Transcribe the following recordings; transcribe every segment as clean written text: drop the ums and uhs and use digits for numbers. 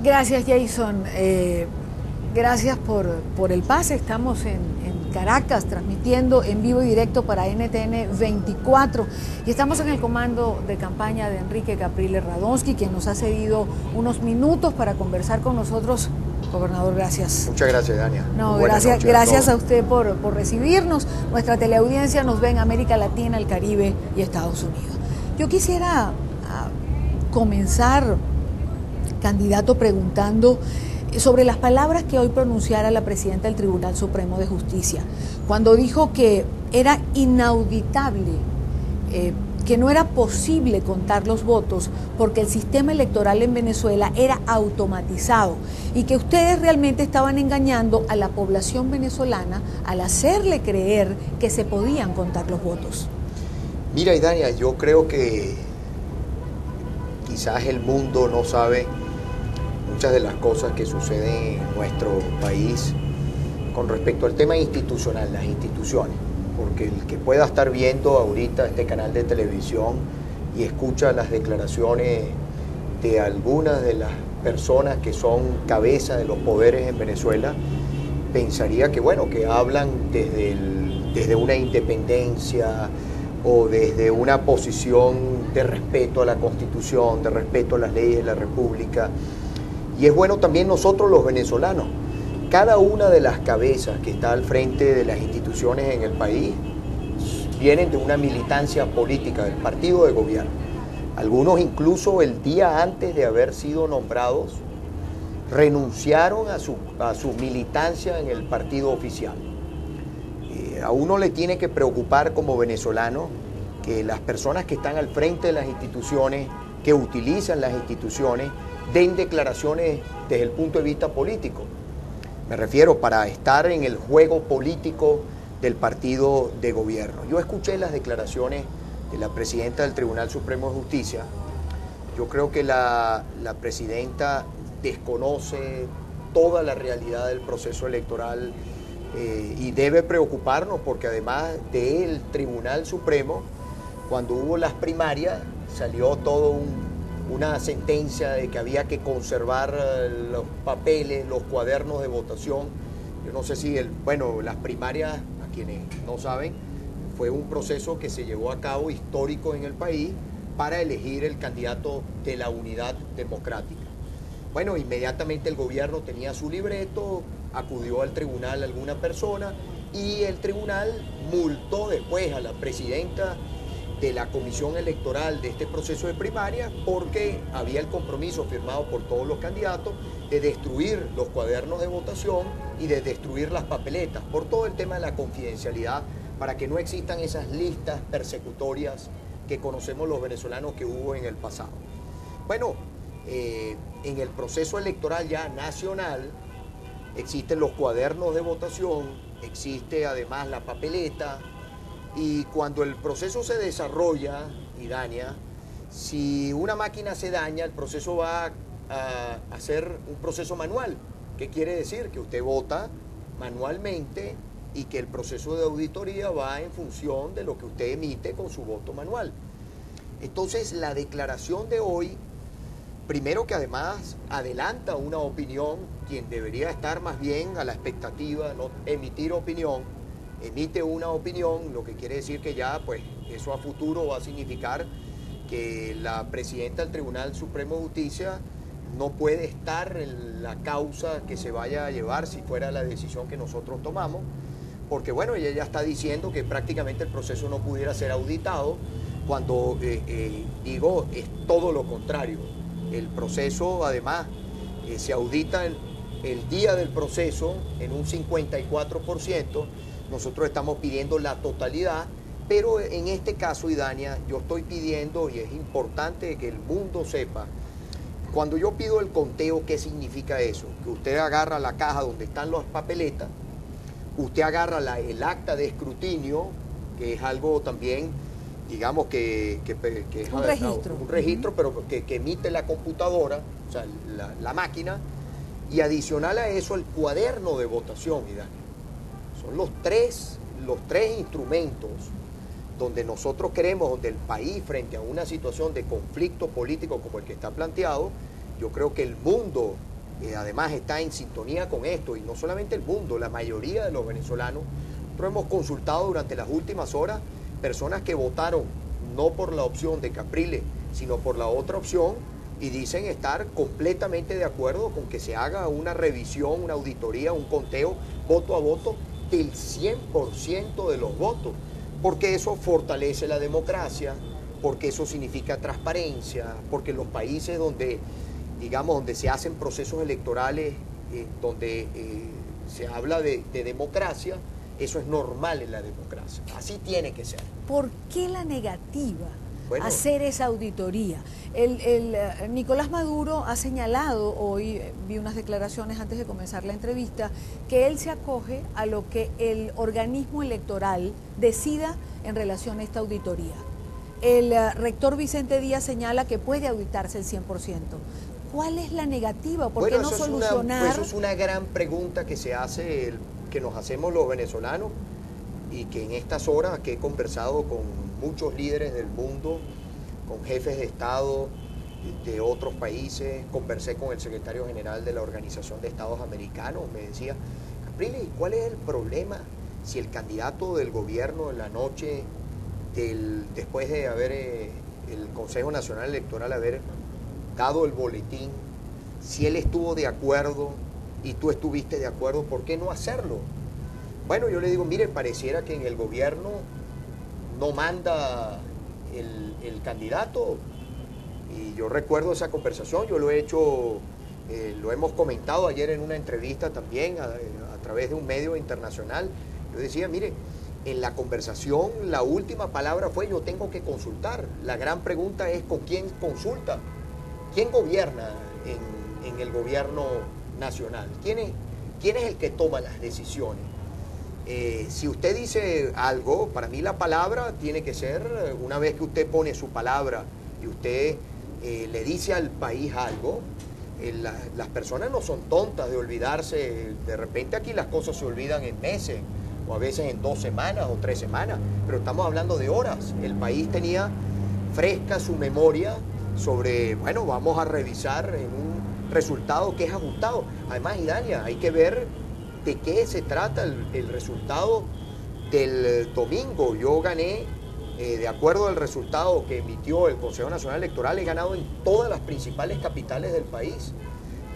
Gracias, Jason. Gracias por el pase. Estamos en Caracas transmitiendo en vivo y directo para NTN 24 y estamos en el comando de campaña de Enrique Capriles Radonsky, quien nos ha cedido unos minutos para conversar con nosotros. Gobernador, gracias. Muchas gracias, Dania. No, gracias a usted por recibirnos. Nuestra teleaudiencia nos ve en América Latina, el Caribe y Estados Unidos. Yo quisiera comenzar, candidato, preguntando sobre las palabras que hoy pronunciara la presidenta del Tribunal Supremo de Justicia, cuando dijo que era inauditable, que no era posible contar los votos porque el sistema electoral en Venezuela era automatizado y que ustedes realmente estaban engañando a la población venezolana al hacerle creer que se podían contar los votos. Mira, Idania, yo creo que quizás el mundo no sabe muchas de las cosas que suceden en nuestro país con respecto al tema institucional, las instituciones, porque el que pueda estar viendo ahorita este canal de televisión y escucha las declaraciones de algunas de las personas que son cabeza de los poderes en Venezuela, pensaría que, bueno, que hablan desde una independencia o desde una posición de respeto a la Constitución, de respeto a las leyes de la República. Y es bueno también nosotros los venezolanos, cada una de las cabezas que está al frente de las instituciones en el país vienen de una militancia política del partido de gobierno. Algunos incluso el día antes de haber sido nombrados renunciaron a su militancia en el partido oficial. A uno le tiene que preocupar como venezolano que las personas que están al frente de las instituciones, que utilizan las instituciones, den declaraciones desde el punto de vista político. Me refiero para estar en el juego político del partido de gobierno. Yo escuché las declaraciones de la presidenta del Tribunal Supremo de Justicia. Yo creo que la presidenta desconoce toda la realidad del proceso electoral y debe preocuparnos porque además del Tribunal Supremo, cuando hubo las primarias, salió todo una sentencia de que había que conservar los papeles, los cuadernos de votación. Yo no sé si, las primarias, a quienes no saben, fue un proceso que se llevó a cabo histórico en el país para elegir el candidato de la unidad democrática. Bueno, inmediatamente el gobierno tenía su libreto, acudió al tribunal alguna persona y el tribunal multó después a la presidenta de la comisión electoral de este proceso de primaria porque había el compromiso firmado por todos los candidatos de destruir los cuadernos de votación y de destruir las papeletas por todo el tema de la confidencialidad para que no existan esas listas persecutorias que conocemos los venezolanos que hubo en el pasado. Bueno, en el proceso electoral ya nacional existen los cuadernos de votación, existe además la papeleta. Y cuando el proceso se desarrolla, Idania, si una máquina se daña, el proceso va a ser un proceso manual. ¿Qué quiere decir? Que usted vota manualmente y que el proceso de auditoría va en función de lo que usted emite con su voto manual. Entonces, la declaración de hoy, primero que además adelanta una opinión, quien debería estar más bien a la expectativa, no emitir opinión, emite una opinión, lo que quiere decir que ya, pues, eso a futuro va a significar que la presidenta del Tribunal Supremo de Justicia no puede estar en la causa que se vaya a llevar si fuera la decisión que nosotros tomamos, porque, bueno, ella ya está diciendo que prácticamente el proceso no pudiera ser auditado, cuando, digo, es todo lo contrario. El proceso, además, se audita el día del proceso en un 54%, nosotros estamos pidiendo la totalidad, pero en este caso, Idania, yo estoy pidiendo, y es importante que el mundo sepa, cuando yo pido el conteo, ¿qué significa eso? Que usted agarra la caja donde están las papeletas, usted agarra el acta de escrutinio, que es algo también, digamos que es un registro, un registro, pero que emite la computadora, o sea, la máquina, y adicional a eso el cuaderno de votación, Idania. Son los tres instrumentos donde nosotros queremos, donde el país, frente a una situación de conflicto político como el que está planteado, yo creo que el mundo además está en sintonía con esto, y no solamente el mundo, la mayoría de los venezolanos. Nosotros hemos consultado durante las últimas horas personas que votaron no por la opción de Capriles, sino por la otra opción, y dicen estar completamente de acuerdo con que se haga una revisión, una auditoría, un conteo voto a voto del 100% de los votos, porque eso fortalece la democracia, porque eso significa transparencia, porque en los países donde, digamos, donde se hacen procesos electorales, donde se habla de democracia, eso es normal en la democracia, así tiene que ser. ¿Por qué la negativa Bueno, a hacer esa auditoría? Nicolás Maduro ha señalado hoy, vi unas declaraciones antes de comenzar la entrevista, que él se acoge a lo que el organismo electoral decida en relación a esta auditoría. El rector Vicente Díaz señala que puede auditarse el 100%. ¿Cuál es la negativa? ¿Por qué no solucionar? Eso es una gran pregunta que se hace, que nos hacemos los venezolanos, y que en estas horas que he conversado con muchos líderes del mundo, con jefes de Estado de otros países, conversé con el secretario general de la Organización de Estados Americanos, me decía, Capriles, ¿cuál es el problema si el candidato del gobierno en la noche, después de haber el Consejo Nacional Electoral haber dado el boletín, si él estuvo de acuerdo y tú estuviste de acuerdo, ¿por qué no hacerlo? Bueno, yo le digo, mire, pareciera que en el gobierno no manda el candidato, y yo recuerdo esa conversación, yo lo he hecho, lo hemos comentado ayer en una entrevista también a través de un medio internacional. Yo decía, mire, en la conversación la última palabra fue yo tengo que consultar. La gran pregunta es ¿con quién consulta? ¿Quién gobierna en el gobierno nacional? ¿Quién es el que toma las decisiones? Si usted dice algo, para mí la palabra tiene que ser, una vez que usted pone su palabra y usted le dice al país algo, las personas no son tontas de olvidarse. De repente aquí las cosas se olvidan en meses, o a veces en 2 semanas o 3 semanas, pero estamos hablando de horas. El país tenía fresca su memoria sobre, bueno, vamos a revisar en un resultado que es ajustado. Además, Idania, hay que ver de qué se trata el resultado del domingo. Yo gané, de acuerdo al resultado que emitió el Consejo Nacional Electoral, he ganado en todas las principales capitales del país.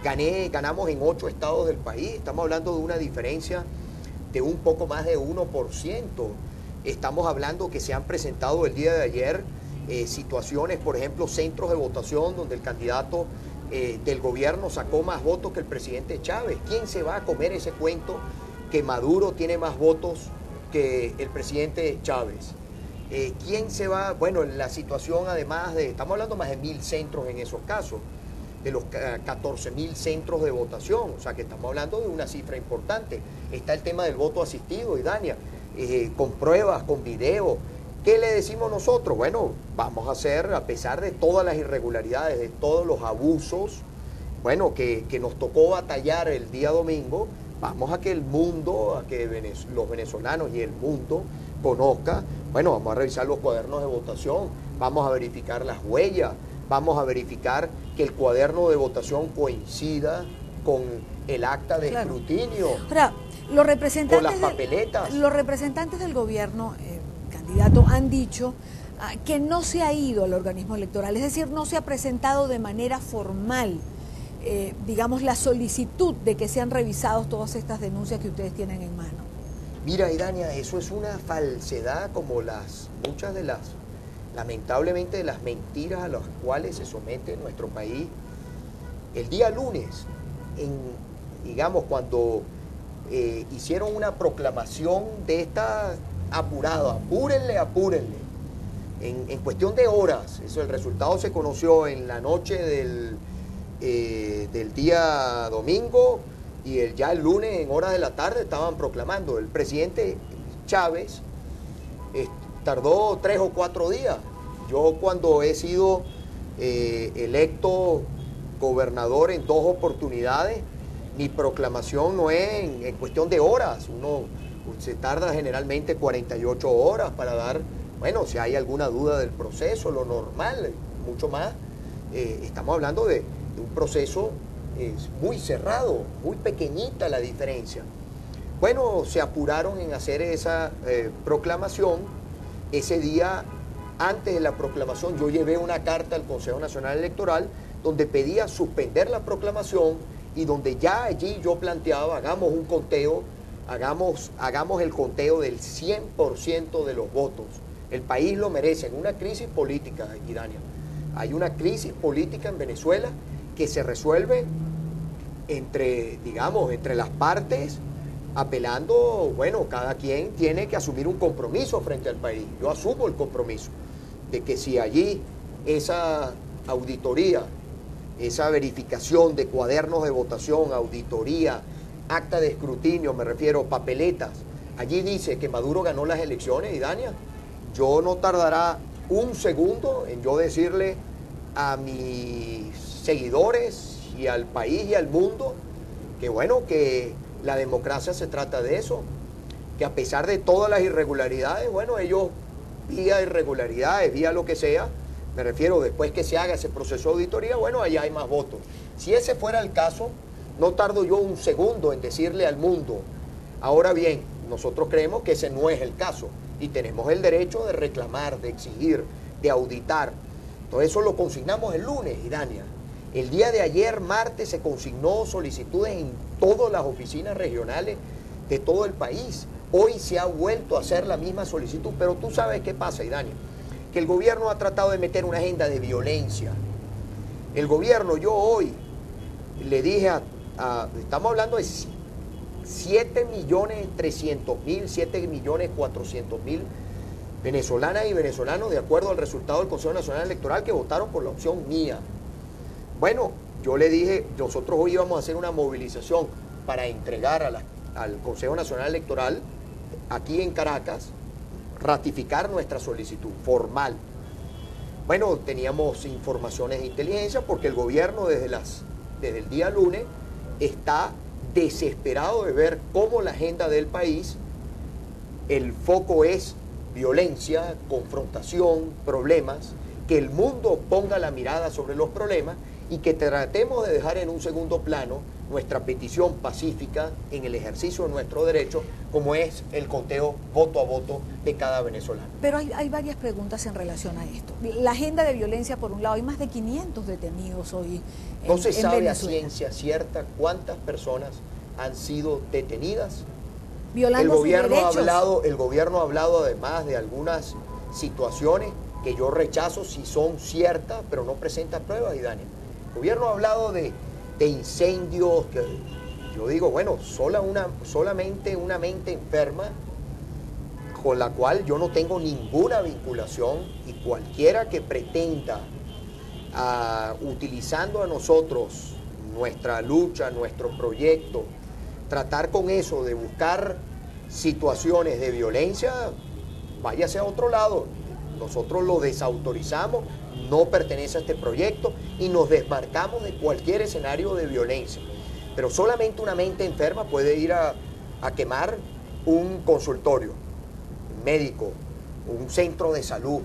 Ganamos en 8 estados del país. Estamos hablando de una diferencia de un poco más de 1%. Estamos hablando que se han presentado el día de ayer situaciones, por ejemplo, centros de votación donde el candidato del gobierno sacó más votos que el presidente Chávez. ¿Quién se va a comer ese cuento que Maduro tiene más votos que el presidente Chávez? ¿Quién se va? Bueno, la situación además estamos hablando más de 1.000 centros en esos casos, de los 14.000 centros de votación, o sea que estamos hablando de una cifra importante. Está el tema del voto asistido, Idania, con pruebas, con video. ¿Qué le decimos nosotros? Bueno, vamos a hacer, a pesar de todas las irregularidades, de todos los abusos, bueno, que nos tocó batallar el día domingo, vamos a que el mundo, a que los venezolanos y el mundo conozca, bueno, vamos a revisar los cuadernos de votación, vamos a verificar las huellas, vamos a verificar que el cuaderno de votación coincida con el acta de escrutinio, ahora, con las papeletas. Los representantes del gobierno, candidato, han dicho que no se ha ido al organismo electoral, es decir, no se ha presentado de manera formal, digamos, la solicitud de que sean revisados todas estas denuncias que ustedes tienen en mano. Mira, Idania, eso es una falsedad como muchas de las, lamentablemente, de las mentiras a las cuales se somete nuestro país. El día lunes, digamos, cuando hicieron una proclamación de esta apurada, apúrenle, en cuestión de horas, eso, el resultado se conoció en la noche del día domingo, y ya el lunes en horas de la tarde estaban proclamando. El presidente Chávez tardó 3 o 4 días. Yo cuando he sido electo gobernador en 2 oportunidades, mi proclamación no es en cuestión de horas. Uno se tarda generalmente 48 horas para dar, bueno, si hay alguna duda del proceso, lo normal, mucho más. Estamos hablando de un proceso es muy cerrado, muy pequeñita la diferencia. Bueno, se apuraron en hacer esa proclamación. Ese día, antes de la proclamación, yo llevé una carta al Consejo Nacional Electoral donde pedía suspender la proclamación y donde ya allí yo planteaba, hagamos un conteo, hagamos el conteo del 100% de los votos. El país lo merece. En una crisis política, Idania, hay una crisis política en Venezuela que se resuelve entre las partes, apelando, bueno, cada quien tiene que asumir un compromiso frente al país. Yo asumo el compromiso de que si allí esa auditoría, esa verificación de cuadernos de votación, auditoría, acta de escrutinio, me refiero, papeletas, allí dice que Maduro ganó las elecciones, Idania, yo no tardará un segundo en yo decirle a mis seguidores y al país y al mundo que bueno, que la democracia se trata de eso, que a pesar de todas las irregularidades, bueno, ellos vía irregularidades, vía lo que sea, me refiero después que se haga ese proceso de auditoría, bueno, allá hay más votos. Si ese fuera el caso, no tardo yo un segundo en decirle al mundo. Ahora bien, nosotros creemos que ese no es el caso y tenemos el derecho de reclamar, de exigir, de auditar. Todo eso lo consignamos el lunes, Idania. El día de ayer, martes, se consignó solicitudes en todas las oficinas regionales de todo el país. Hoy se ha vuelto a hacer la misma solicitud, pero tú sabes qué pasa, Idania, que el gobierno ha tratado de meter una agenda de violencia. El gobierno, yo hoy le dije estamos hablando de 7.300.000, 7.400.000 venezolanas y venezolanos, de acuerdo al resultado del Consejo Nacional Electoral, que votaron por la opción mía. Bueno, yo le dije, nosotros hoy íbamos a hacer una movilización para entregar al Consejo Nacional Electoral, aquí en Caracas, ratificar nuestra solicitud formal. Bueno, teníamos informaciones de inteligencia porque el gobierno desde el día lunes está desesperado de ver cómo la agenda del país, el foco es violencia, confrontación, problemas, que el mundo ponga la mirada sobre los problemas y que tratemos de dejar en un segundo plano nuestra petición pacífica en el ejercicio de nuestro derecho, como es el conteo voto a voto de cada venezolano. Pero hay varias preguntas en relación a esto. La agenda de violencia, por un lado, hay más de 500 detenidos hoy en No se sabe Venezuela. A ciencia cierta cuántas personas han sido detenidas. Violando sus derechos. El gobierno ha hablado además de algunas situaciones que yo rechazo si son ciertas, pero no presenta pruebas, Idania. El gobierno ha hablado de incendios, que yo digo, bueno, solamente una mente enferma con la cual yo no tengo ninguna vinculación, y cualquiera que pretenda, utilizando a nosotros, nuestra lucha, nuestro proyecto, tratar con eso de buscar situaciones de violencia, váyase a otro lado. Nosotros lo desautorizamos, no pertenece a este proyecto y nos desmarcamos de cualquier escenario de violencia. Pero solamente una mente enferma puede ir a quemar un consultorio médico, un centro de salud.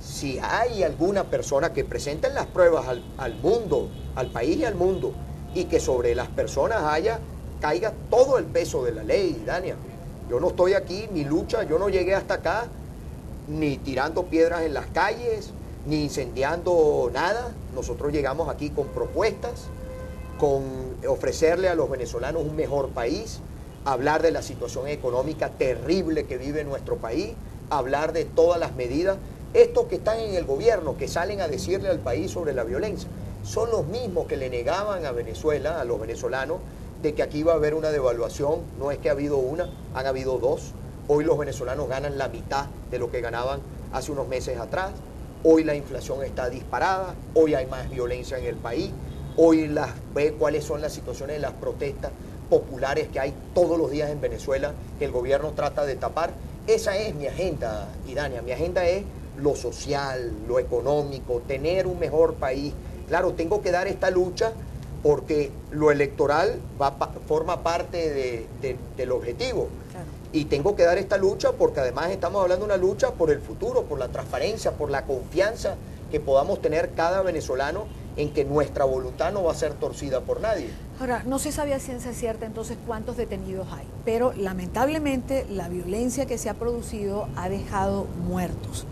Si hay alguna persona que presente las pruebas al mundo, al país y al mundo, y que sobre las personas caiga todo el peso de la ley, Dania. Yo no estoy aquí, mi lucha, yo no llegué hasta acá ni tirando piedras en las calles, ni incendiando nada. Nosotros llegamos aquí con propuestas, con ofrecerle a los venezolanos un mejor país, hablar de la situación económica terrible que vive nuestro país, hablar de todas las medidas. Estos que están en el gobierno, que salen a decirle al país sobre la violencia, son los mismos que le negaban a Venezuela, a los venezolanos, de que aquí va a haber una devaluación. No es que ha habido una, han habido dos. Hoy los venezolanos ganan la mitad de lo que ganaban hace unos meses atrás. Hoy la inflación está disparada, hoy hay más violencia en el país, hoy ve cuáles son las situaciones de las protestas populares que hay todos los días en Venezuela, que el gobierno trata de tapar. Esa es mi agenda, Idania. Mi agenda es lo social, lo económico, tener un mejor país. Claro, tengo que dar esta lucha porque lo electoral forma parte del objetivo. Claro. Y tengo que dar esta lucha porque además estamos hablando de una lucha por el futuro, por la transparencia, por la confianza que podamos tener cada venezolano en que nuestra voluntad no va a ser torcida por nadie. Ahora, no se sabe a ciencia cierta entonces cuántos detenidos hay, pero lamentablemente la violencia que se ha producido ha dejado muertos.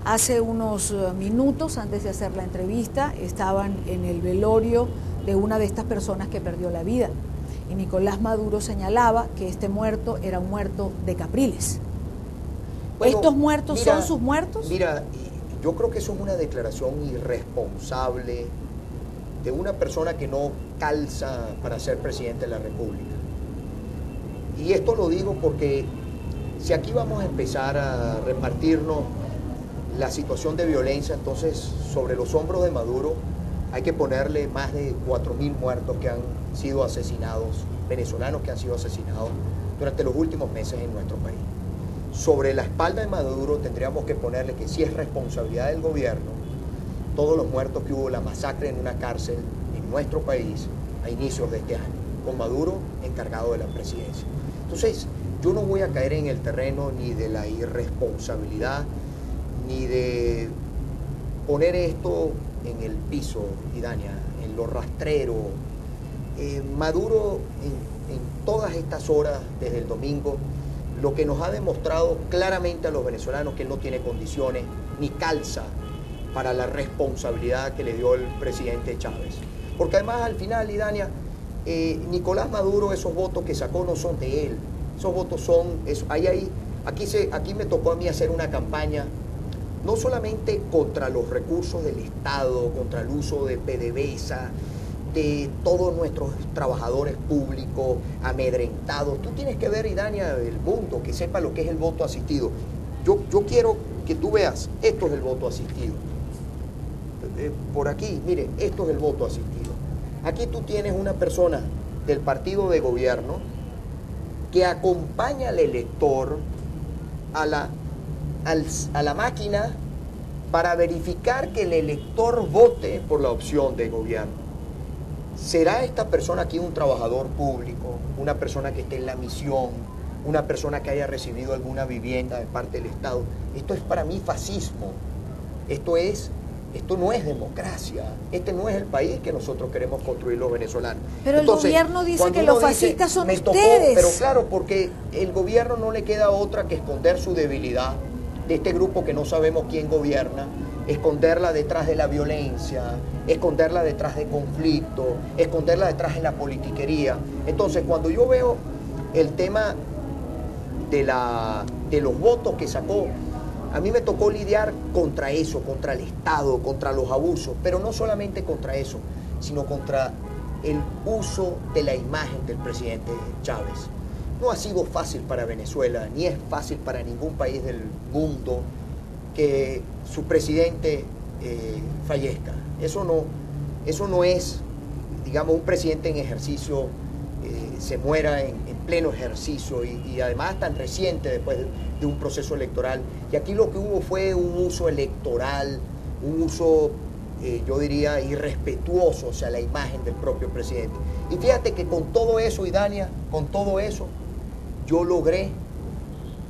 Hace unos minutos, antes de hacer la entrevista, estaban en el velorio de una de estas personas que perdió la vida. Y Nicolás Maduro señalaba que este muerto era un muerto de Capriles. Bueno, ¿estos muertos son sus muertos? Mira, yo creo que eso es una declaración irresponsable de una persona que no calza para ser presidente de la República. Y esto lo digo porque si aquí vamos a empezar a repartirnos la situación de violencia, entonces sobre los hombros de Maduro hay que ponerle más de 4.000 muertos que han sido asesinados, venezolanos que han sido asesinados durante los últimos meses en nuestro país. Sobre la espalda de Maduro tendríamos que ponerle que si es responsabilidad del gobierno, todos los muertos que hubo, la masacre en una cárcel en nuestro país a inicios de este año, con Maduro encargado de la presidencia. Entonces, yo no voy a caer en el terreno ni de la irresponsabilidad, ni de poner esto en el piso, Idania, en lo rastrero. Maduro, en todas estas horas, desde el domingo, lo que nos ha demostrado claramente a los venezolanos que él no tiene condiciones ni calza para la responsabilidad que le dio el presidente Chávez. Porque además al final, Idania, Nicolás Maduro, esos votos que sacó no son de él. Esos votos son, aquí me tocó a mí hacer una campaña no solamente contra los recursos del Estado, contra el uso de PDVSA, de todos nuestros trabajadores públicos amedrentados. Tú tienes que ver, Idania, el mundo, que sepa lo que es el voto asistido. Yo quiero que tú veas, esto es el voto asistido. Por aquí, mire, esto es el voto asistido. Aquí tú tienes una persona del partido de gobierno que acompaña al elector a la máquina para verificar que el elector vote por la opción de gobierno. ¿Será esta persona aquí un trabajador público, una persona que esté en la misión, una persona que haya recibido alguna vivienda de parte del Estado? Esto es para mí fascismo. Esto no es democracia. Este no es el país que nosotros queremos construir los venezolanos. Pero entonces, el gobierno dice que los fascistas son ustedes. Pero claro, porque el gobierno no le queda otra que esconder su debilidad de este grupo que no sabemos quién gobierna, esconderla detrás de la violencia, esconderla detrás de conflicto, esconderla detrás de la politiquería. Entonces, cuando yo veo el tema de los votos que sacó, a mí me tocó lidiar contra eso, contra el Estado, contra los abusos, pero no solamente contra eso, sino contra el uso de la imagen del presidente Chávez. No ha sido fácil para Venezuela, ni es fácil para ningún país del mundo que su presidente fallezca. Eso no es, digamos, un presidente en ejercicio se muera en pleno ejercicio y además tan reciente después de un proceso electoral. Y aquí lo que hubo fue un uso electoral, un uso, yo diría, irrespetuoso hacia la imagen del propio presidente. Y fíjate que con todo eso, Idania, con todo eso, yo logré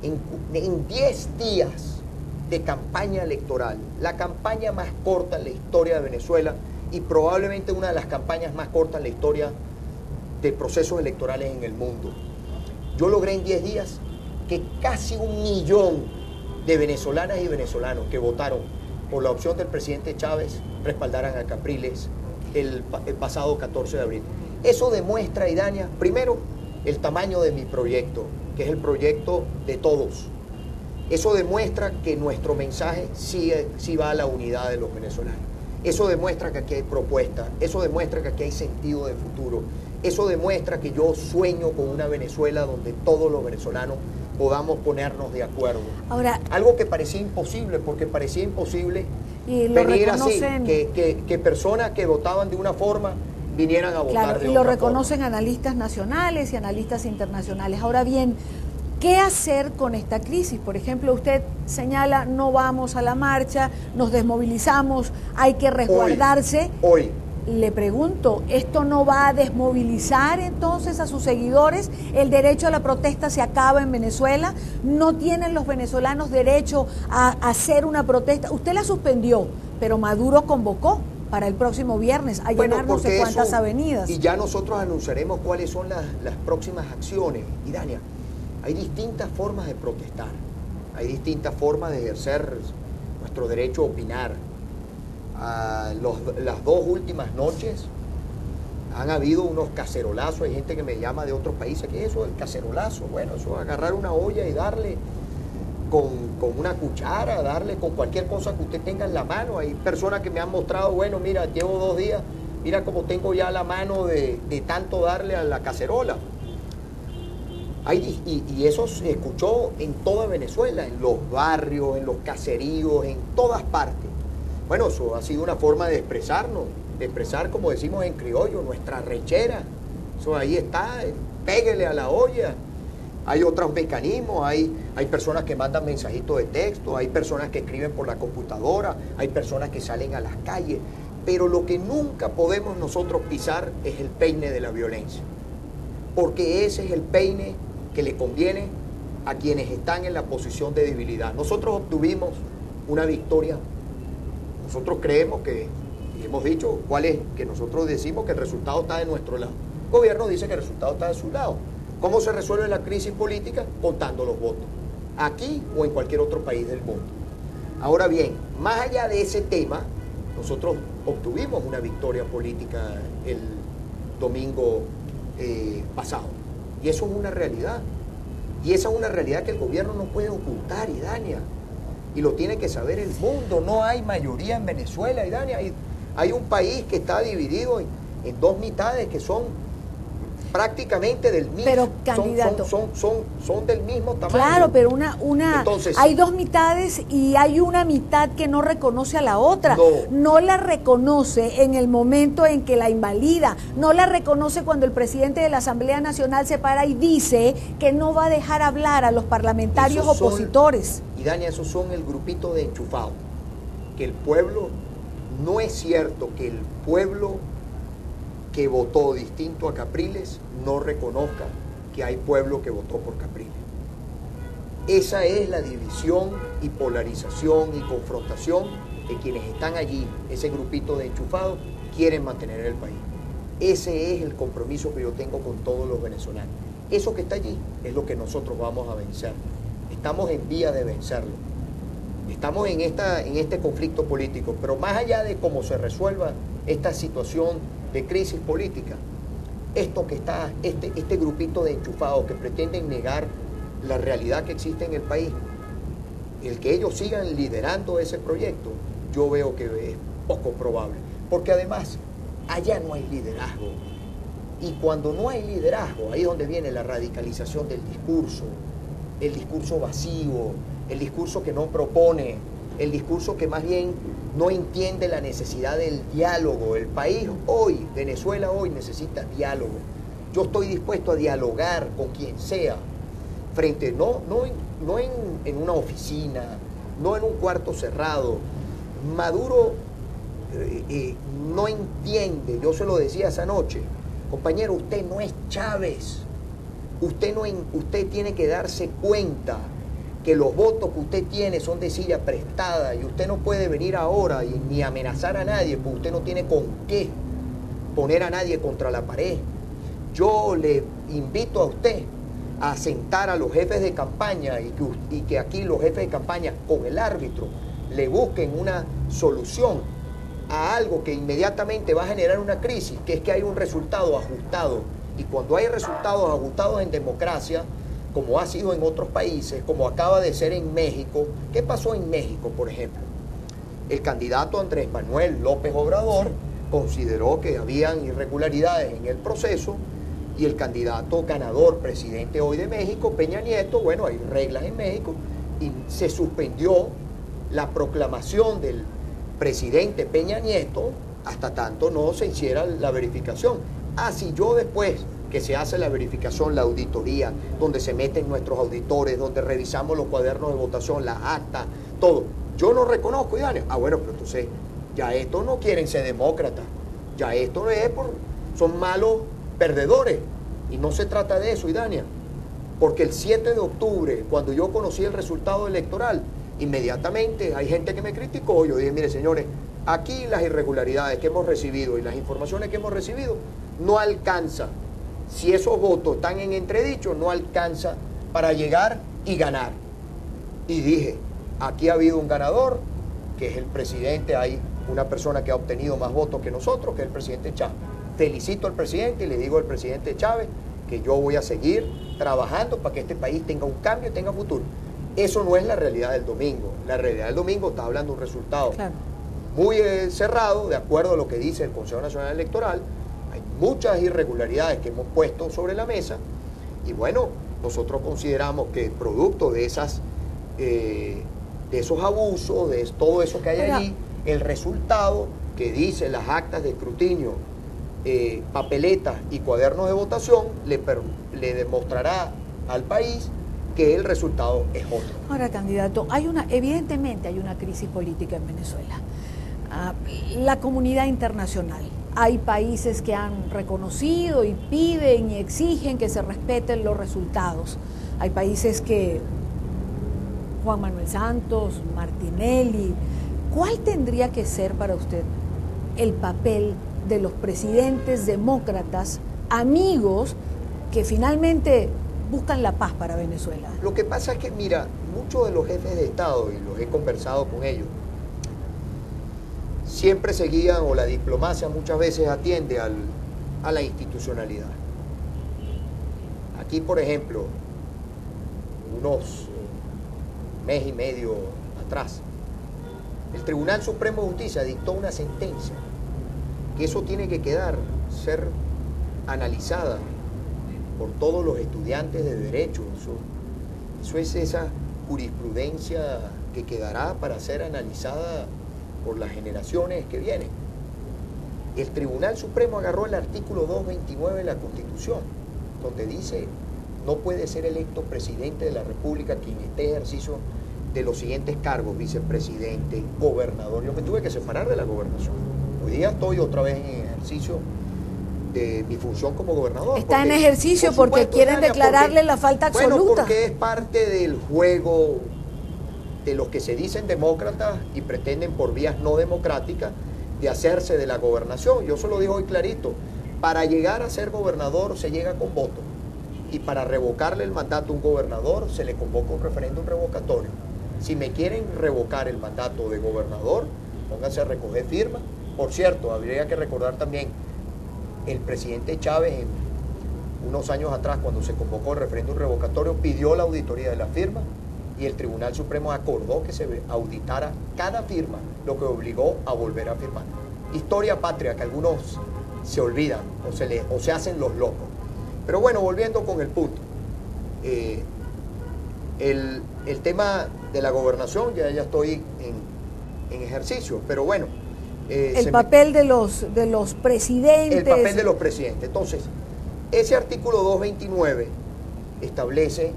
en 10 días de campaña electoral, la campaña más corta en la historia de Venezuela y probablemente una de las campañas más cortas en la historia de procesos electorales en el mundo. Yo logré en 10 días que casi 1 millón de venezolanas y venezolanos que votaron por la opción del presidente Chávez respaldaran a Capriles el pasado 14 de abril. Eso demuestra, Idania, primero, el tamaño de mi proyecto, que es el proyecto de todos. Eso demuestra que nuestro mensaje sí va a la unidad de los venezolanos. Eso demuestra que aquí hay propuesta, eso demuestra que aquí hay sentido de futuro, eso demuestra que yo sueño con una Venezuela donde todos los venezolanos podamos ponernos de acuerdo. Ahora, algo que parecía imposible, porque parecía imposible venir así, que personas que votaban de una forma vinieran a votar de otra forma. Y lo reconocen analistas nacionales y analistas internacionales. Ahora bien, ¿qué hacer con esta crisis? Por ejemplo, usted señala, no vamos a la marcha, nos desmovilizamos, hay que resguardarse. Hoy. Le pregunto, ¿esto no va a desmovilizar entonces a sus seguidores? ¿El derecho a la protesta se acaba en Venezuela? ¿No tienen los venezolanos derecho a hacer una protesta? Usted la suspendió, pero Maduro convocó. para el próximo viernes, a llenar no sé cuántas avenidas. Y ya nosotros anunciaremos cuáles son las próximas acciones. Y Dania, hay distintas formas de protestar, hay distintas formas de ejercer nuestro derecho a opinar. Las 2 últimas noches han habido unos cacerolazos, hay gente que me llama de otros países, ¿qué es eso del cacerolazo? Bueno, eso es agarrar una olla y darle con una cuchara, darle con cualquier cosa que usted tenga en la mano. Hay personas que me han mostrado, bueno, mira, llevo 2 días, mira cómo tengo ya la mano de tanto darle a la cacerola. Y eso se escuchó en toda Venezuela, en los barrios, en los caseríos, en todas partes. Bueno, eso ha sido una forma de expresarnos, de expresar, como decimos en criollo, nuestra rechera. Eso ahí está, péguele a la olla. Hay otros mecanismos, hay personas que mandan mensajitos de texto, hay personas que escriben por la computadora, hay personas que salen a las calles, pero lo que nunca podemos nosotros pisar es el peine de la violencia, porque ese es el peine que le conviene a quienes están en la posición de debilidad. Nosotros obtuvimos una victoria, nosotros creemos que, y hemos dicho cuál es, que nosotros decimos que el resultado está de nuestro lado. El gobierno dice que el resultado está de su lado. ¿Cómo se resuelve la crisis política? Contando los votos, aquí o en cualquier otro país del mundo. Ahora bien, más allá de ese tema, nosotros obtuvimos una victoria política el domingo pasado. Y eso es una realidad. Y esa es una realidad que el gobierno no puede ocultar, Idania. Y lo tiene que saber el mundo. No hay mayoría en Venezuela, Idania. Hay un país que está dividido en 2 mitades que son prácticamente del mismo. Pero, candidato, son del mismo tamaño. Claro, pero Entonces, hay 2 mitades y hay una mitad que no reconoce a la otra. No la reconoce en el momento en que la invalida. No la reconoce cuando el presidente de la Asamblea Nacional se para y dice que no va a dejar hablar a los parlamentarios opositores. Y Dania, esos son el grupito de enchufados. Que el pueblo, no es cierto que el pueblo que votó distinto a Capriles no reconozca que hay pueblo que votó por Capriles. Esa es la división y polarización y confrontación que quienes están allí, ese grupito de enchufados, quieren mantener en el país. Ese es el compromiso que yo tengo con todos los venezolanos. Eso que está allí es lo que nosotros vamos a vencer. Estamos en vía de vencerlo. Estamos en este conflicto político, pero más allá de cómo se resuelva esta situación de crisis política, esto que está, este grupito de enchufados que pretenden negar la realidad que existe en el país, el que ellos sigan liderando ese proyecto, yo veo que es poco probable, porque además allá no hay liderazgo, y cuando no hay liderazgo, ahí es donde viene la radicalización del discurso, el discurso vacío, el discurso que no propone, el discurso que más bien no entiende la necesidad del diálogo. El país hoy, Venezuela hoy, necesita diálogo. Yo estoy dispuesto a dialogar con quien sea, frente, no en una oficina, no en un cuarto cerrado. Maduro no entiende, yo se lo decía esa noche, compañero, usted no es Chávez, usted tiene que darse cuenta que los votos que usted tiene son de silla prestada y usted no puede venir ahora ni amenazar a nadie, porque usted no tiene con qué poner a nadie contra la pared. Yo le invito a usted a sentar a los jefes de campaña y que aquí los jefes de campaña con el árbitro le busquen una solución a algo que inmediatamente va a generar una crisis, que es que hay un resultado ajustado. Y cuando hay resultados ajustados en democracia, como ha sido en otros países, como acaba de ser en México. ¿Qué pasó en México, por ejemplo? El candidato Andrés Manuel López Obrador consideró que habían irregularidades en el proceso y el candidato ganador, presidente hoy de México, Peña Nieto, bueno, hay reglas en México, y se suspendió la proclamación del presidente Peña Nieto hasta tanto no se hiciera la verificación. Si yo después que se hace la verificación, la auditoría, donde se meten nuestros auditores, donde revisamos los cuadernos de votación, las actas, todo. Yo no reconozco, Idania. Bueno, pero entonces ya estos no quieren ser demócratas. Ya esto no es son malos perdedores. Y no se trata de eso, Idania. Porque el 7 de octubre, cuando yo conocí el resultado electoral, inmediatamente hay gente que me criticó. Yo dije, mire, señores, aquí las irregularidades que hemos recibido y las informaciones que hemos recibido no alcanza, si esos votos están en entredicho, no alcanza para llegar y ganar. Y dije, aquí ha habido un ganador, que es el presidente, hay una persona que ha obtenido más votos que nosotros, que es el presidente Chávez. Felicito al presidente y le digo al presidente Chávez que yo voy a seguir trabajando para que este país tenga un cambio y tenga futuro. Eso no es la realidad del domingo. La realidad del domingo está hablando de un resultado muy cerrado, de acuerdo a lo que dice el Consejo Nacional Electoral. Hay muchas irregularidades que hemos puesto sobre la mesa y bueno, nosotros consideramos que producto de esos abusos, de todo eso que hay allí, el resultado que dice las actas de escrutinio, papeletas y cuadernos de votación le demostrará al país que el resultado es otro. Ahora, candidato, evidentemente hay una crisis política en Venezuela. La comunidad internacional, hay países que han reconocido y piden y exigen que se respeten los resultados. Hay países que, Juan Manuel Santos, Martinelli, ¿cuál tendría que ser para usted el papel de los presidentes demócratas, amigos, que finalmente buscan la paz para Venezuela? Lo que pasa es que, mira, muchos de los jefes de Estado, y los he conversado con ellos, siempre se guían, o la diplomacia muchas veces atiende a la institucionalidad. Aquí, por ejemplo, unos mes y medio atrás, el Tribunal Supremo de Justicia dictó una sentencia que eso tiene que ser analizada por todos los estudiantes de Derecho. Eso es esa jurisprudencia que quedará para ser analizada por las generaciones que vienen. El Tribunal Supremo agarró el artículo 229 de la Constitución, donde dice: no puede ser electo presidente de la República quien esté en ejercicio de los siguientes cargos: vicepresidente, gobernador. Yo me tuve que separar de la gobernación. Hoy día estoy otra vez en ejercicio de mi función como gobernador. Está en ejercicio porque quieren declararle la falta absoluta. Bueno, porque es parte del juego de los que se dicen demócratas y pretenden por vías no democráticas de hacerse de la gobernación. Yo se lo digo hoy clarito: para llegar a ser gobernador se llega con voto, y para revocarle el mandato a un gobernador se le convoca un referéndum revocatorio. Si me quieren revocar el mandato de gobernador, pónganse a recoger firmas. Por cierto, habría que recordar también, el presidente Chávez, unos años atrás, cuando se convocó el referéndum revocatorio, pidió la auditoría de las firmas y el Tribunal Supremo acordó que se auditara cada firma, lo que obligó a volver a firmar. Historia patria que algunos se olvidan o se hacen los locos. Pero bueno, volviendo con el punto, el tema de la gobernación, ya estoy en ejercicio, pero bueno. El papel de los presidentes. El papel de los presidentes. Entonces, ese artículo 229 establece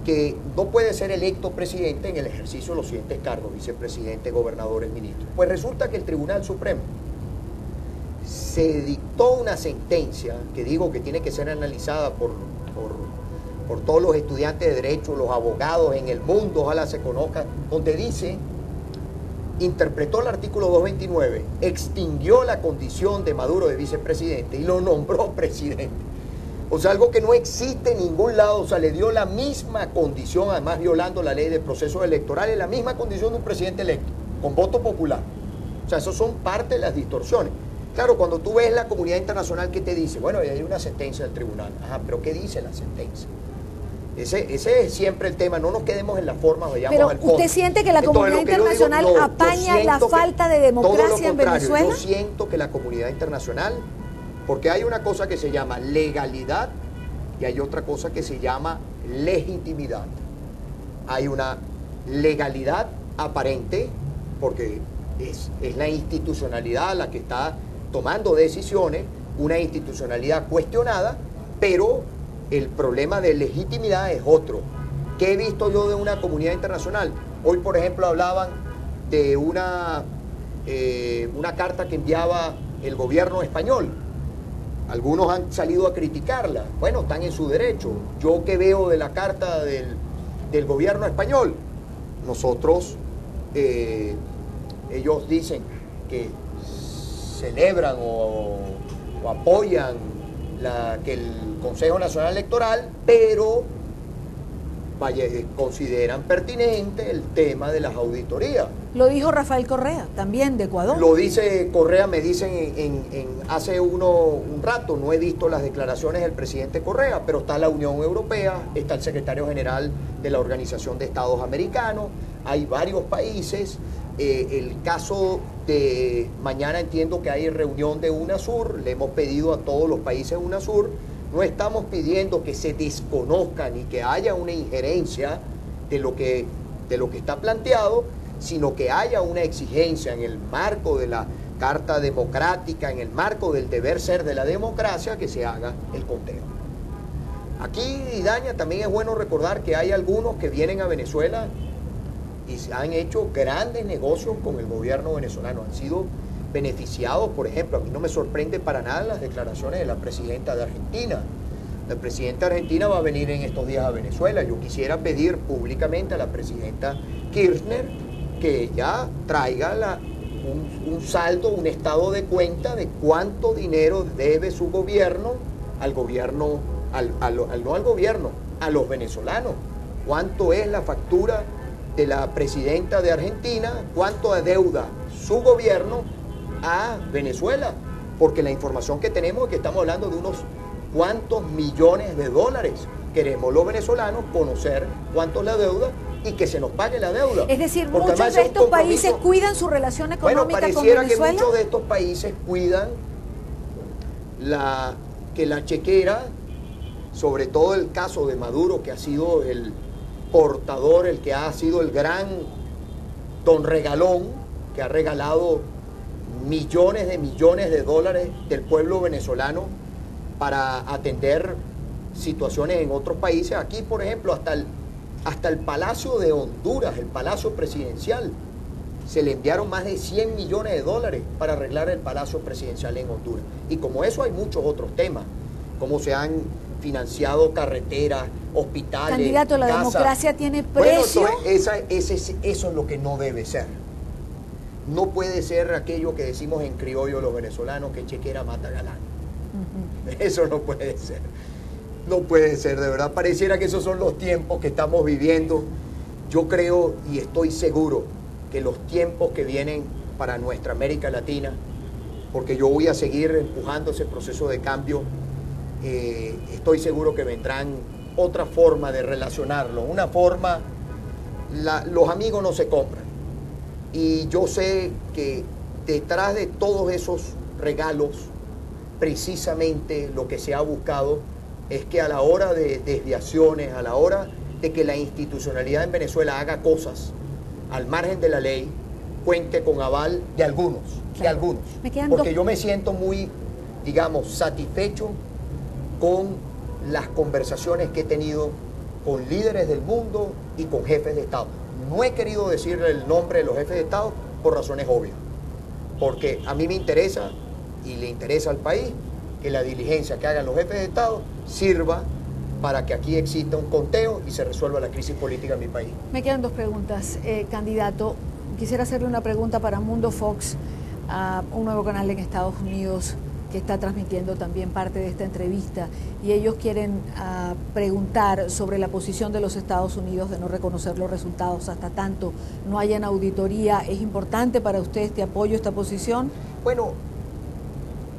que no puede ser electo presidente en el ejercicio de los siguientes cargos: vicepresidente, gobernadores, ministros. Pues resulta que el Tribunal Supremo se dictó una sentencia que digo que tiene que ser analizada por todos los estudiantes de Derecho, los abogados en el mundo, ojalá se conozca, donde dice: interpretó el artículo 229, extinguió la condición de Maduro de vicepresidente y lo nombró presidente. O sea, algo que no existe en ningún lado. O sea, le dio la misma condición, además violando la ley de procesos electorales, la misma condición de un presidente electo, con voto popular. O sea, eso son parte de las distorsiones. Claro, cuando tú ves la comunidad internacional que te dice, bueno, hay una sentencia del tribunal. Ajá, pero ¿qué dice la sentencia? Ese es siempre el tema, no nos quedemos en la forma, vayamos al fondo. Pero ¿usted siente que la comunidad internacional apaña la falta de democracia en Venezuela? Yo siento que la comunidad internacional, porque hay una cosa que se llama legalidad y hay otra cosa que se llama legitimidad. Hay una legalidad aparente, porque es la institucionalidad la que está tomando decisiones, una institucionalidad cuestionada, pero el problema de legitimidad es otro. ¿Qué he visto yo de una comunidad internacional? Hoy, por ejemplo, hablaban de una carta que enviaba el gobierno español. Algunos han salido a criticarla. Bueno, están en su derecho. Yo, ¿qué veo de la carta del gobierno español? Nosotros, ellos dicen que celebran o apoyan que el Consejo Nacional Electoral, pero consideran pertinente el tema de las auditorías. Lo dijo Rafael Correa, también de Ecuador. Lo dice Correa, me dicen hace un rato, no he visto las declaraciones del presidente Correa, pero está la Unión Europea, está el secretario general de la Organización de Estados Americanos, hay varios países. El caso de mañana entiendo que hay reunión de UNASUR, le hemos pedido a todos los países de UNASUR, no estamos pidiendo que se desconozcan y que haya una injerencia de lo que está planteado, sino que haya una exigencia en el marco de la Carta Democrática, en el marco del deber ser de la democracia, que se haga el conteo. Aquí, Idaña, también es bueno recordar que hay algunos que vienen a Venezuela y se han hecho grandes negocios con el gobierno venezolano, han sido beneficiados. Por ejemplo, a mí no me sorprende para nada las declaraciones de la presidenta de Argentina. La presidenta de Argentina va a venir en estos días a Venezuela. Yo quisiera pedir públicamente a la presidenta Kirchner que ella traiga un saldo, un estado de cuenta de cuánto dinero debe su gobierno al gobierno, no al gobierno, a los venezolanos. Cuánto es la factura de la presidenta de Argentina, cuánto adeuda su gobierno a Venezuela, porque la información que tenemos es que estamos hablando de unos cuantos millones de dólares. Queremos los venezolanos conocer cuánto es la deuda y que se nos pague la deuda. Es decir, muchos de estos países cuidan su relación económica con Venezuela. Bueno, pareciera que muchos de estos países cuidan que la chequera, sobre todo el caso de Maduro, que ha sido el portador, el que ha sido el gran don regalón, que ha regalado millones de dólares del pueblo venezolano para atender situaciones en otros países. Aquí, por ejemplo, hasta el Palacio de Honduras, el Palacio Presidencial, se le enviaron más de 100 millones de dólares para arreglar el Palacio Presidencial en Honduras. Y como eso hay muchos otros temas, como se han financiado carreteras, hospitales, candidato, la casas. Democracia tiene precio. Bueno, eso es lo que no debe ser. No puede ser aquello que decimos en criollo los venezolanos, que chequera mata galán. Eso no puede ser. No puede ser, de verdad. Pareciera que esos son los tiempos que estamos viviendo. Yo creo y estoy seguro que los tiempos que vienen para nuestra América Latina, porque yo voy a seguir empujando ese proceso de cambio, estoy seguro que vendrán otra forma de relacionarlo, una forma, los amigos no se compran. Y yo sé que detrás de todos esos regalos, precisamente lo que se ha buscado es que a la hora de desviaciones, a la hora de que la institucionalidad en Venezuela haga cosas al margen de la ley, cuente con aval de algunos, claro, de algunos. Porque yo me siento muy, digamos, satisfecho con las conversaciones que he tenido con líderes del mundo y con jefes de Estado. No he querido decir el nombre de los jefes de Estado por razones obvias, porque a mí me interesa y le interesa al país que la diligencia que hagan los jefes de Estado sirva para que aquí exista un conteo y se resuelva la crisis política en mi país. Me quedan dos preguntas, candidato. Quisiera hacerle una pregunta para Mundo Fox, un nuevo canal en Estados Unidos que está transmitiendo también parte de esta entrevista, y ellos quieren preguntar sobre la posición de los Estados Unidos de no reconocer los resultados hasta tanto no haya una auditoría. ¿Es importante para usted este apoyo, esta posición? Bueno,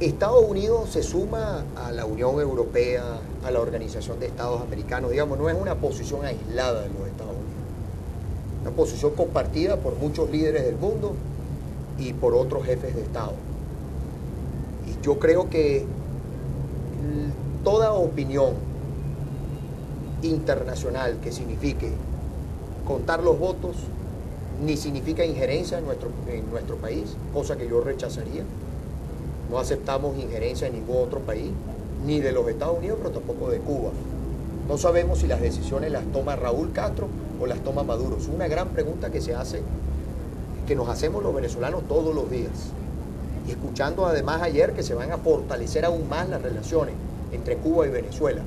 Estados Unidos se suma a la Unión Europea, a la Organización de Estados Americanos, digamos, no es una posición aislada de los Estados Unidos, una posición compartida por muchos líderes del mundo y por otros jefes de Estado. Y yo creo que toda opinión internacional que signifique contar los votos ni significa injerencia en nuestro país, cosa que yo rechazaría. No aceptamos injerencia en ningún otro país, ni de los Estados Unidos, pero tampoco de Cuba. No sabemos si las decisiones las toma Raúl Castro o las toma Maduro. Es una gran pregunta que se hace, que nos hacemos los venezolanos todos los días. Y escuchando además ayer que se van a fortalecer aún más las relaciones entre Cuba y Venezuela.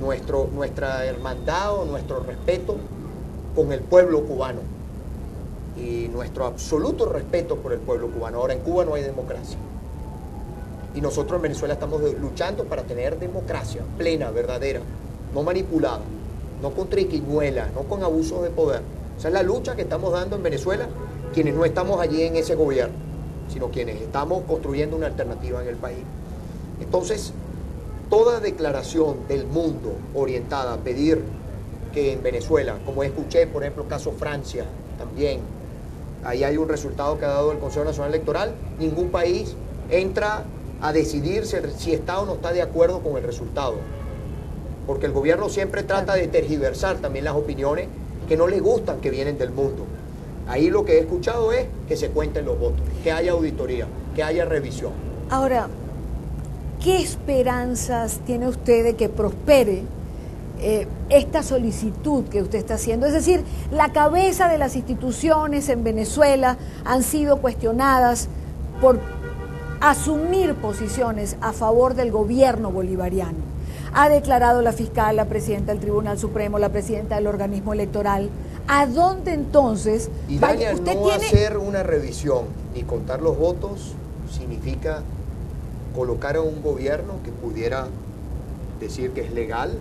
Nuestra hermandad o nuestro respeto con el pueblo cubano. y nuestro absoluto respeto por el pueblo cubano. Ahora, en Cuba no hay democracia. Y nosotros en Venezuela estamos luchando para tener democracia plena, verdadera, no manipulada, no con triquiñuelas, no con abusos de poder. Esa es la lucha que estamos dando en Venezuela, quienes no estamos allí en ese gobierno, sino quienes estamos construyendo una alternativa en el país. Entonces, toda declaración del mundo orientada a pedir que en Venezuela, como escuché, por ejemplo, caso Francia, también, ahí hay un resultado que ha dado el Consejo Nacional Electoral, ningún país entra a decidir si está o no está de acuerdo con el resultado, porque el gobierno siempre trata de tergiversar también las opiniones que no le gustan, que vienen del mundo. Ahí lo que he escuchado es que se cuenten los votos, que haya auditoría, que haya revisión. Ahora, ¿qué esperanzas tiene usted de que prospere esta solicitud que usted está haciendo? Es decir, la cabeza de las instituciones en Venezuela han sido cuestionadas por asumir posiciones a favor del gobierno bolivariano. Ha declarado la fiscal, la presidenta del Tribunal Supremo, la presidenta del organismo electoral. ¿A dónde entonces? Y Dania, no hacer una revisión ni contar los votos significa colocar a un gobierno que pudiera decir que es legal,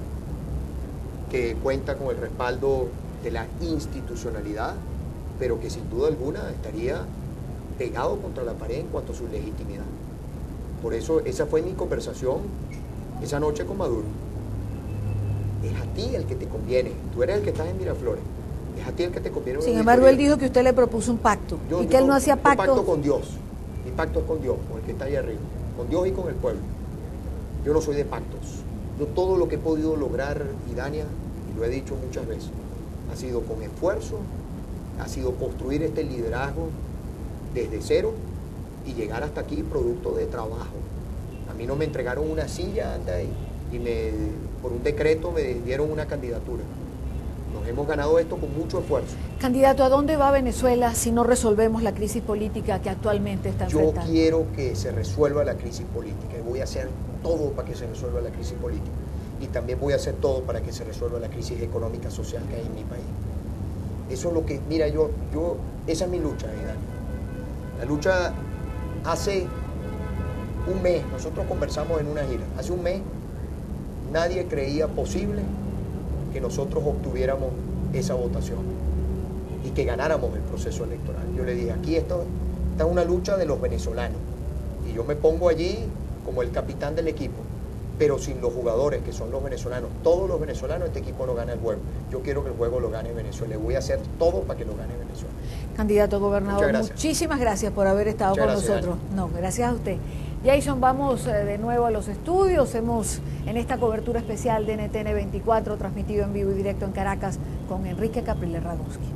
que cuenta con el respaldo de la institucionalidad, pero que sin duda alguna estaría pegado contra la pared en cuanto a su legitimidad. Por eso esa fue mi conversación esa noche con Maduro. Es a ti el que te conviene, tú eres el que estás en Miraflores, es a ti el que te conviene. Sin embargo, él dijo que usted le propuso un pacto y que él no hacía pacto. Un pacto con Dios, mi pacto es con Dios, con el que está ahí arriba, con Dios y con el pueblo. Yo no soy de pactos. Yo todo lo que he podido lograr, Idania, y lo he dicho muchas veces, ha sido con esfuerzo, ha sido construir este liderazgo desde cero y llegar hasta aquí producto de trabajo. A mí no me entregaron una silla, anda, y por un decreto me dieron una candidatura. Nos hemos ganado esto con mucho esfuerzo. Candidato, ¿a dónde va Venezuela si no resolvemos la crisis política que actualmente está enfrentando? Yo quiero que se resuelva la crisis política y voy a hacer todo para que se resuelva la crisis política. Y también voy a hacer todo para que se resuelva la crisis económica, social que hay en mi país. Eso es lo que, mira, esa es mi lucha, Dani. La lucha hace un mes, nosotros conversamos en una gira, hace un mes nadie creía posible que nosotros obtuviéramos esa votación y que ganáramos el proceso electoral. Yo le dije, aquí está una lucha de los venezolanos y yo me pongo allí como el capitán del equipo, pero sin los jugadores que son los venezolanos, todos los venezolanos, este equipo no gana el juego. Yo quiero que el juego lo gane Venezuela y voy a hacer todo para que lo gane Venezuela. Candidato gobernador, muchísimas gracias por haber estado con nosotros. No, gracias a usted. Jason, vamos de nuevo a los estudios. Hemos en esta cobertura especial de NTN 24 transmitido en vivo y directo en Caracas con Enrique Capriles Radonsky.